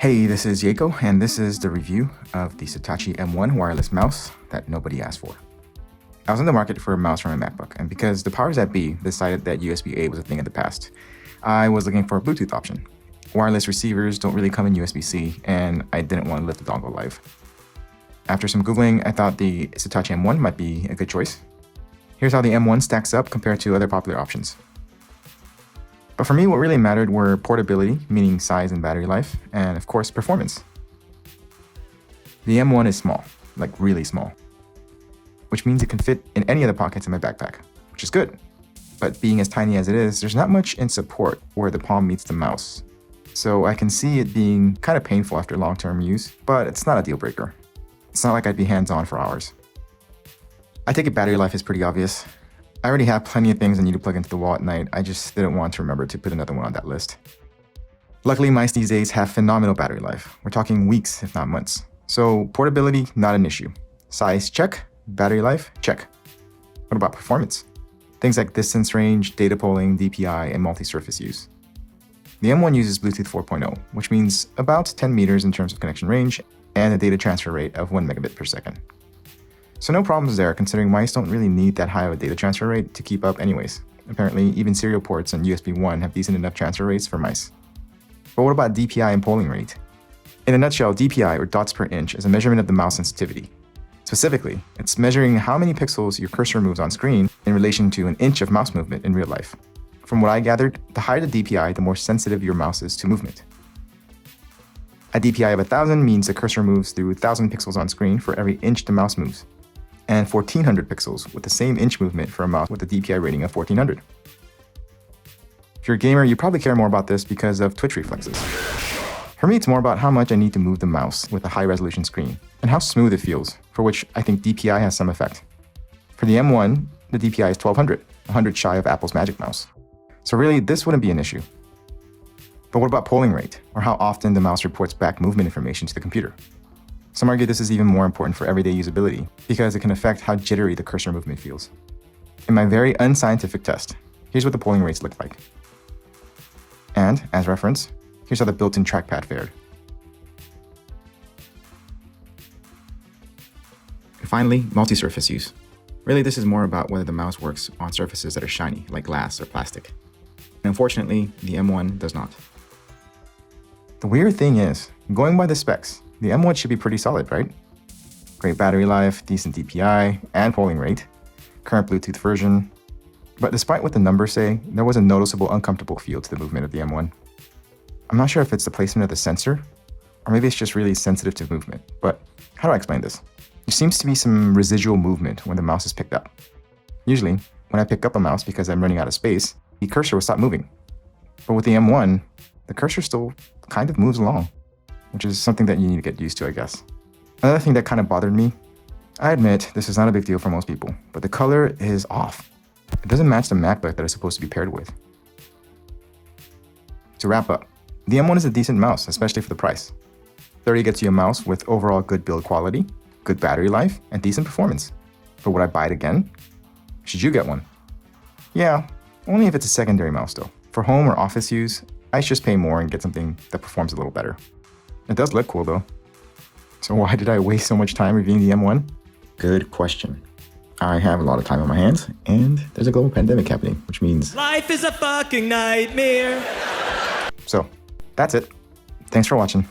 Hey, this is Yako, and this is the review of the Satechi M1 wireless mouse that nobody asked for. I was in the market for a mouse for my MacBook, and because the powers that be decided that USB-A was a thing of the past, I was looking for a Bluetooth option. Wireless receivers don't really come in USB-C, and I didn't want to let the dongle live. After some Googling, I thought the Satechi M1 might be a good choice. Here's how the M1 stacks up compared to other popular options. But for me, what really mattered were portability, meaning size and battery life, and of course, performance. The M1 is small, like really small, which means it can fit in any of the pockets in my backpack, which is good. But being as tiny as it is, there's not much in support where the palm meets the mouse. So I can see it being kind of painful after long-term use, but it's not a deal breaker. It's not like I'd be hands-on for hours. I take it battery life is pretty obvious. I already have plenty of things I need to plug into the wall at night. I just didn't want to remember to put another one on that list. Luckily, mice these days have phenomenal battery life. We're talking weeks, if not months. So portability, not an issue. Size, check. Battery life, check. What about performance? Things like distance range, data polling, DPI, and multi-surface use. The M1 uses Bluetooth 4.0, which means about 10 meters in terms of connection range and a data transfer rate of 1 megabit per second. So no problems there, considering mice don't really need that high of a data transfer rate to keep up anyways. Apparently, even serial ports and USB 1 have decent enough transfer rates for mice. But what about DPI and polling rate? In a nutshell, DPI, or dots per inch, is a measurement of the mouse sensitivity. Specifically, it's measuring how many pixels your cursor moves on screen in relation to an inch of mouse movement in real life. From what I gathered, the higher the DPI, the more sensitive your mouse is to movement. A DPI of 1000 means the cursor moves through 1000 pixels on screen for every inch the mouse moves, and 1400 pixels with the same inch movement for a mouse with a DPI rating of 1400. If you're a gamer, you probably care more about this because of twitch reflexes. For me, it's more about how much I need to move the mouse with a high-resolution screen, and how smooth it feels, for which I think DPI has some effect. For the M1, the DPI is 1200, 100 shy of Apple's Magic Mouse. So really, this wouldn't be an issue. But what about polling rate, or how often the mouse reports back movement information to the computer? Some argue this is even more important for everyday usability, because it can affect how jittery the cursor movement feels. In my very unscientific test, here's what the polling rates look like. And, as reference, here's how the built-in trackpad fared. And finally, multi-surface use. Really, this is more about whether the mouse works on surfaces that are shiny, like glass or plastic. And unfortunately, the M1 does not. The weird thing is, going by the specs, the M1 should be pretty solid, right? Great battery life, decent DPI, and polling rate, current Bluetooth version. But despite what the numbers say, there was a noticeable uncomfortable feel to the movement of the M1. I'm not sure if it's the placement of the sensor, or maybe it's just really sensitive to movement, but how do I explain this? There seems to be some residual movement when the mouse is picked up. Usually, when I pick up a mouse because I'm running out of space, the cursor will stop moving. But with the M1, the cursor still kind of moves along, which is something that you need to get used to, I guess. Another thing that kind of bothered me, I admit this is not a big deal for most people, but the color is off. It doesn't match the MacBook that it's supposed to be paired with. To wrap up, the M1 is a decent mouse, especially for the price. $30 gets you a mouse with overall good build quality, good battery life, and decent performance. But would I buy it again? Should you get one? Yeah, only if it's a secondary mouse though. For home or office use, I should just pay more and get something that performs a little better. It does look cool though. So why did I waste so much time reviewing the M1? Good question. I have a lot of time on my hands, and there's a global pandemic happening, which means life is a fucking nightmare. So, that's it. Thanks for watching.